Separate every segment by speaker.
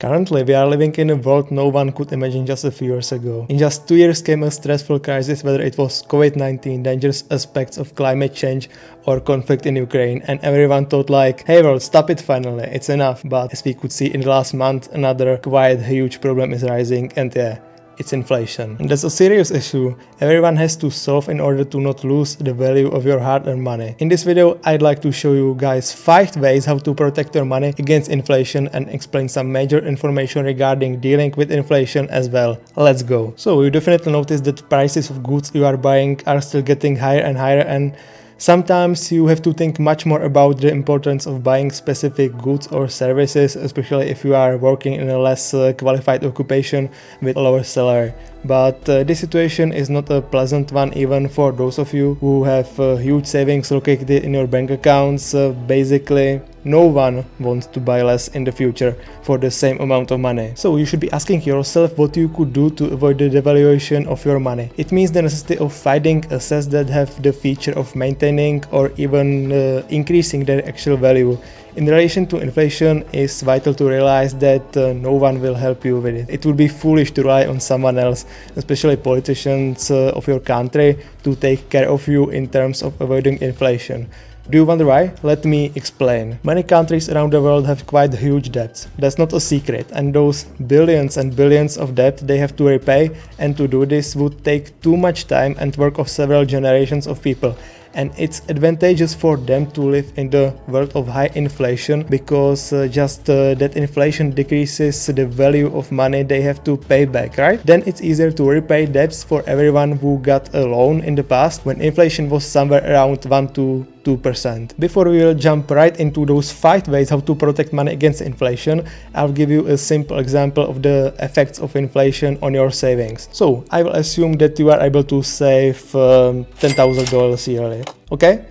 Speaker 1: Currently, we are living in a world no one could imagine just a few years ago. In just 2 years came a stressful crisis, whether it was COVID-19, dangerous aspects of climate change, or conflict in Ukraine, and everyone thought like, hey world, stop it finally, it's enough. But as we could see in the last month, another quite huge problem is rising, and yeah, it's inflation. And that's a serious issue everyone has to solve in order to not lose the value of your hard-earned money. In this video, I'd like to show you guys 5 ways how to protect your money against inflation and explain some major information regarding dealing with inflation as well. Let's go. So you definitely notice that prices of goods you are buying are still getting higher and higher, and sometimes you have to think much more about the importance of buying specific goods or services, especially if you are working in a less qualified occupation with a lower salary. But this situation is not a pleasant one even for those of you who have huge savings located in your bank accounts. Basically, no one wants to buy less in the future for the same amount of money. So you should be asking yourself what you could do to avoid the devaluation of your money. It means the necessity of finding assets that have the feature of maintaining or even increasing their actual value. In relation to inflation, it's vital to realize that no one will help you with it. It would be foolish to rely on someone else, especially politicians of your country, to take care of you in terms of avoiding inflation. Do you wonder why? Let me explain. Many countries around the world have quite huge debts. That's not a secret, and those billions and billions of debt they have to repay, and to do this would take too much time and work of several generations of people. And it's advantageous for them to live in the world of high inflation because that inflation decreases the value of money they have to pay back, right? Then it's easier to repay debts for everyone who got a loan in the past when inflation was somewhere around 1 to 2%. Before we will jump right into those 5 ways how to protect money against inflation, I'll give you a simple example of the effects of inflation on your savings. So I will assume that you are able to save $10,000 yearly. Okay?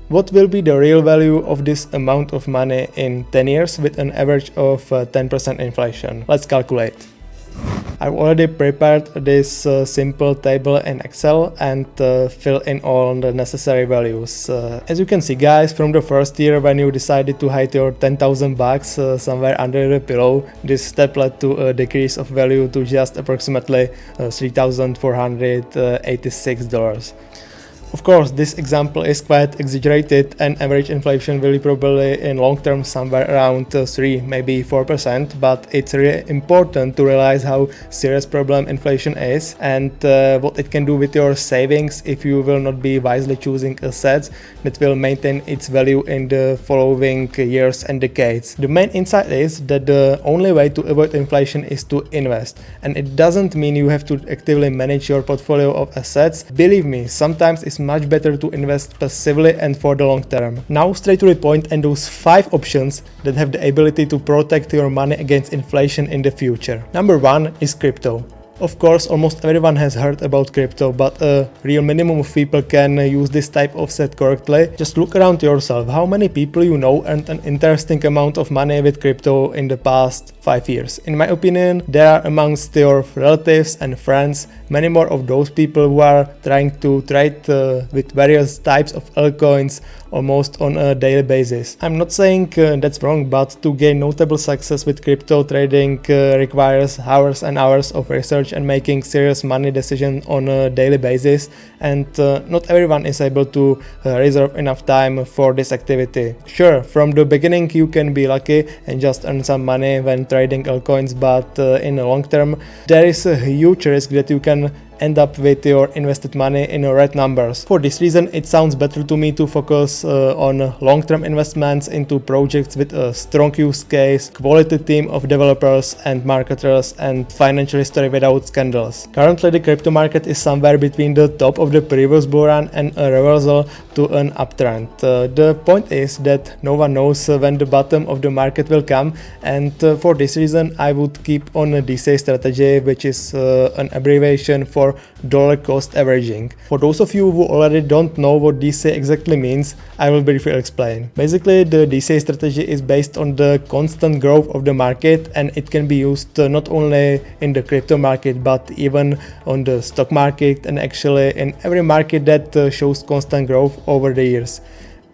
Speaker 1: What will be the real value of this amount of money in 10 years with an average of 10% inflation? Let's calculate. I've already prepared this simple table in Excel and fill in all the necessary values. As you can see guys, from the first year when you decided to hide your 10,000 bucks somewhere under the pillow, this step led to a decrease of value to just approximately $3,486. Of course, this example is quite exaggerated, and average inflation will be probably in long term somewhere around 3, maybe 4%, but it's really important to realize how serious problem inflation is and what it can do with your savings if you will not be wisely choosing assets that will maintain its value in the following years and decades. The main insight is that the only way to avoid inflation is to invest, and it doesn't mean you have to actively manage your portfolio of assets. Believe me, sometimes it's much better to invest passively and for the long term. Now straight to the point and those 5 options that have the ability to protect your money against inflation in the future. Number 1 is crypto. Of course, almost everyone has heard about crypto, but a real minimum of people can use this type of set correctly. Just look around yourself. How many people you know earned an interesting amount of money with crypto in the past 5 years? In my opinion, there are amongst your relatives and friends many more of those people who are trying to trade with various types of altcoins almost on a daily basis. I'm not saying that's wrong, but to gain notable success with crypto trading requires hours and hours of research and making serious money decisions on a daily basis, and not everyone is able to reserve enough time for this activity. Sure, from the beginning you can be lucky and just earn some money when trading altcoins, but in the long term there is a huge risk that you can end up with your invested money in red numbers. For this reason, it sounds better to me to focus on long-term investments into projects with a strong use case, quality team of developers and marketers, and financial history without scandals. Currently, the crypto market is somewhere between the top of the previous bull run and a reversal to an uptrend. The point is that no one knows when the bottom of the market will come, and for this reason, I would keep on a DCA strategy, which is an abbreviation for dollar cost averaging. For those of you who already don't know what DCA exactly means, I will briefly explain. Basically, the DCA strategy is based on the constant growth of the market, and it can be used not only in the crypto market but even on the stock market and actually in every market that shows constant growth over the years.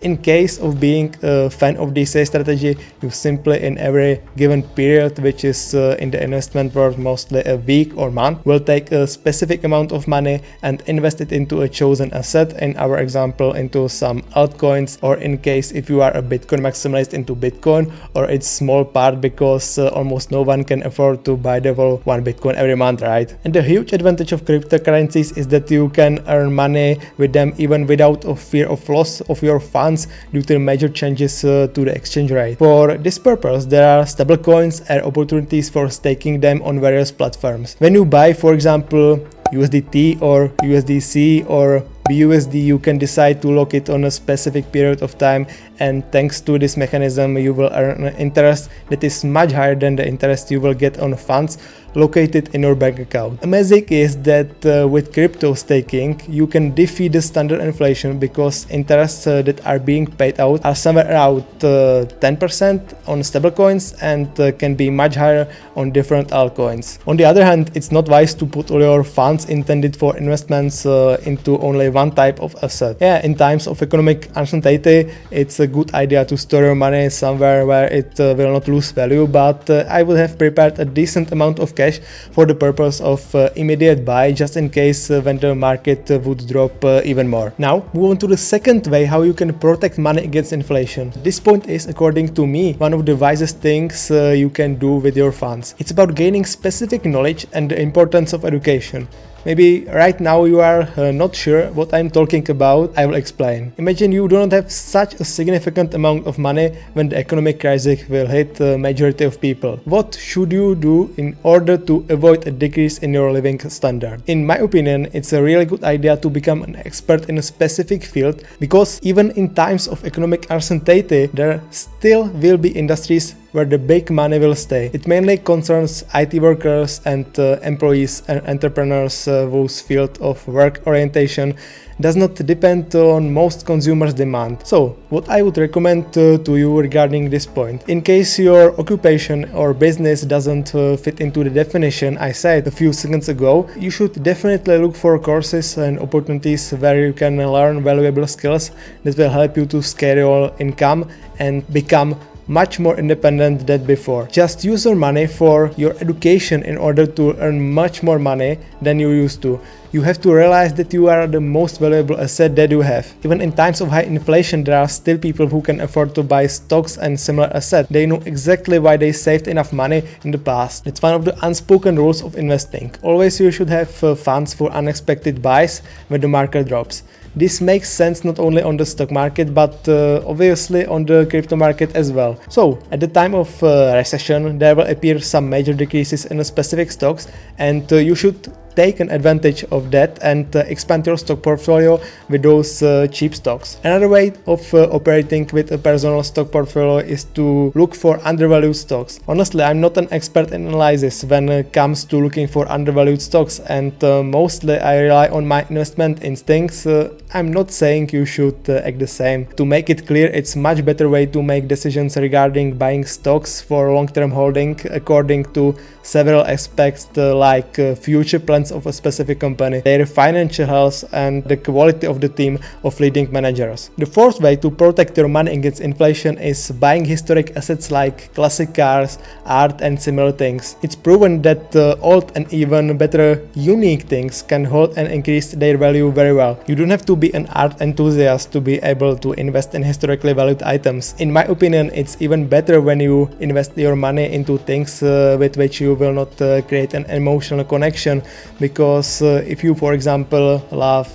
Speaker 1: In case of being a fan of this strategy, you simply in every given period, which is in the investment world mostly a week or month, will take a specific amount of money and invest it into a chosen asset, in our example into some altcoins, or in case if you are a Bitcoin maximalist into Bitcoin, or its small part because almost no one can afford to buy the whole one Bitcoin every month, right? And the huge advantage of cryptocurrencies is that you can earn money with them even without a fear of loss of your funds due to major changes to the exchange rate. For this purpose, there are stablecoins and opportunities for staking them on various platforms. When you buy, for example, USDT or USDC or BUSD, you can decide to lock it on a specific period of time, and thanks to this mechanism you will earn an interest that is much higher than the interest you will get on funds located in your bank account. Amazing is that with crypto staking you can defeat the standard inflation because interests that are being paid out are somewhere around 10% on stablecoins and can be much higher on different altcoins. On the other hand, it's not wise to put all your funds intended for investments into only one type of asset. Yeah, in times of economic uncertainty, it's a good idea to store your money somewhere where it will not lose value, but I would have prepared a decent amount of cash for the purpose of immediate buy, just in case when the market would drop even more. Now, move on to the second way how you can protect money against inflation. This point is, according to me, one of the wisest things you can do with your funds. It's about gaining specific knowledge and the importance of education. Maybe right now you are not sure what I'm talking about. I will explain. Imagine you do not have such a significant amount of money when the economic crisis will hit the majority of people. What should you do in order to avoid a decrease in your living standard? In my opinion, it's a really good idea to become an expert in a specific field, because even in times of economic uncertainty, there still will be industries where the big money will stay. It mainly concerns IT workers and employees and entrepreneurs whose field of work orientation does not depend on most consumers' demand. So, what I would recommend to you regarding this point, in case your occupation or business doesn't fit into the definition I said a few seconds ago, you should definitely look for courses and opportunities where you can learn valuable skills that will help you to scale your income and become much more independent than before. Just use your money for your education in order to earn much more money than you used to. You have to realize that you are the most valuable asset that you have. Even in times of high inflation, there are still people who can afford to buy stocks and similar assets. They know exactly why they saved enough money in the past. It's one of the unspoken rules of investing. Always you should have funds for unexpected buys when the market drops. This makes sense not only on the stock market, but obviously on the crypto market as well. So, at the time of recession, there will appear some major decreases in specific stocks, and you should take an advantage of that and expand your stock portfolio with those cheap stocks. Another way of operating with a personal stock portfolio is to look for undervalued stocks. Honestly, I'm not an expert in analysis when it comes to looking for undervalued stocks, and mostly I rely on my investment instincts. I'm not saying you should act the same. To make it clear, it's much better way to make decisions regarding buying stocks for long-term holding according to several aspects like future plans of a specific company, their financial health, and the quality of the team of leading managers. The fourth way to protect your money against inflation is buying historic assets like classic cars, art, and similar things. It's proven that old and even better unique things can hold and increase their value very well. You don't have to be an art enthusiast to be able to invest in historically valued items. In my opinion, it's even better when you invest your money into things with which you will not create an emotional connection, because if you, for example, love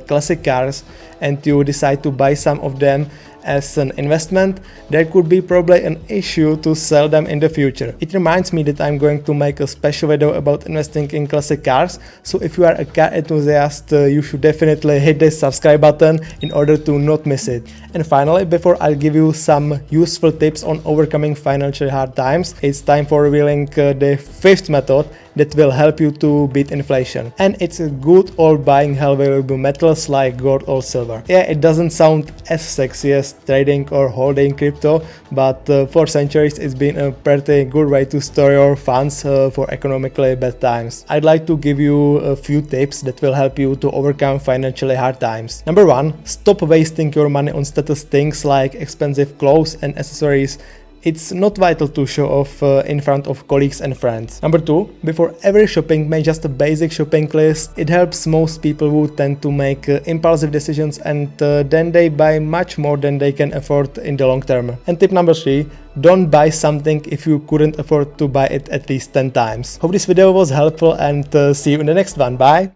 Speaker 1: classic cars and you decide to buy some of them as an investment, there could be probably an issue to sell them in the future. It reminds me that I'm going to make a special video about investing in classic cars, so if you are a car enthusiast, you should definitely hit the subscribe button in order to not miss it. And finally, before I give you some useful tips on overcoming financially hard times, it's time for revealing the fifth method, that will help you to beat inflation. And it's a good old buying hell valuable metals like gold or silver. Yeah, it doesn't sound as sexy as trading or holding crypto, but for centuries it's been a pretty good way to store your funds for economically bad times. I'd like to give you a few tips that will help you to overcome financially hard times. Number 1, stop wasting your money on status things like expensive clothes and accessories. It's not vital to show off in front of colleagues and friends. Number 2, before every shopping, make just a basic shopping list. It helps most people who tend to make impulsive decisions, and then they buy much more than they can afford in the long term. And tip number 3, don't buy something if you couldn't afford to buy it at least 10 times. Hope this video was helpful, and see you in the next one. Bye!